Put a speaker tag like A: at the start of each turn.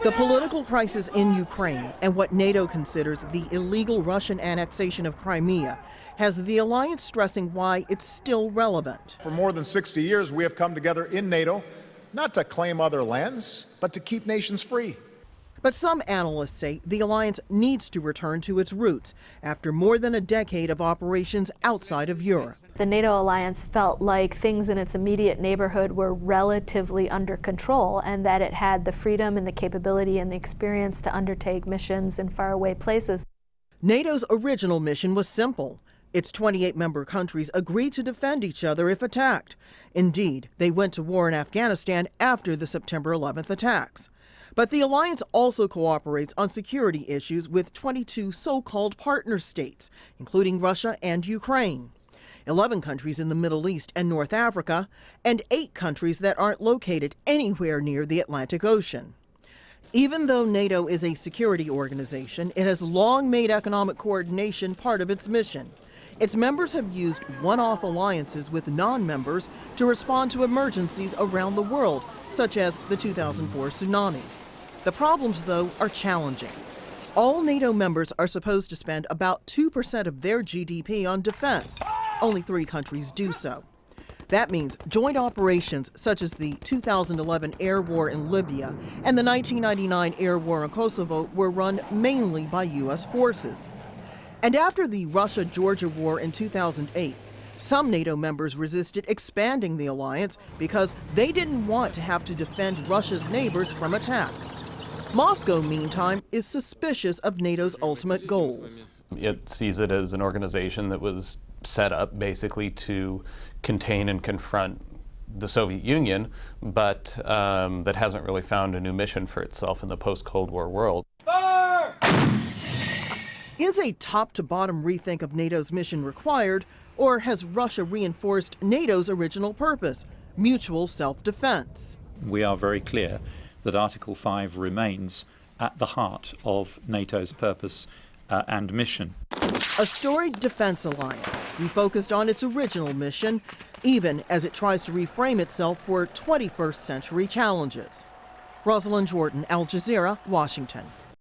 A: The political crisis in Ukraine and what NATO considers the illegal Russian annexation of Crimea has the alliance stressing why it's still relevant.
B: For more than 60 years, we have come together in NATO, not to claim other lands, but to keep nations free.
A: But some analysts say the alliance needs to return to its roots after more than a decade of operations outside of Europe.
C: The NATO alliance felt like things in its immediate neighborhood were relatively under control and that it had the freedom and the capability and the experience to undertake missions in faraway places.
A: NATO's original mission was simple. Its 28 member countries agreed to defend each other if attacked. Indeed, they went to war in Afghanistan after the September 11th attacks. But the alliance also cooperates on security issues with 22 so-called partner states, including Russia and Ukraine, 11 countries in the Middle East and North Africa, and 8 countries that aren't located anywhere near the Atlantic Ocean. Even though NATO is a security organization, it has long made economic coordination part of its mission. Its members have used one-off alliances with non-members to respond to emergencies around the world, such as the 2004 tsunami. The problems, though, are challenging. All NATO members are supposed to spend about 2% of their GDP on defense. Only 3 countries do so. That means joint operations such as the 2011 air war in Libya and the 1999 air war in Kosovo were run mainly by U.S. forces. And after the Russia-Georgia war in 2008, some NATO members resisted expanding the alliance because they didn't want to have to defend Russia's neighbors from attack. Moscow, meantime, is suspicious of NATO's ultimate goals.
D: It sees it as an organization that was set up basically to contain and confront the Soviet Union, but that hasn't really found a new mission for itself in the post-Cold War world.
A: Is a top-to-bottom rethink of NATO's mission required, or has Russia reinforced NATO's original purpose, mutual self-defense?
E: We are very clear that Article 5 remains at the heart of NATO's purpose and mission.
A: A storied defense alliance, refocused on its original mission, even as it tries to reframe itself for 21st century challenges. Rosiland Jordan, Al Jazeera, Washington.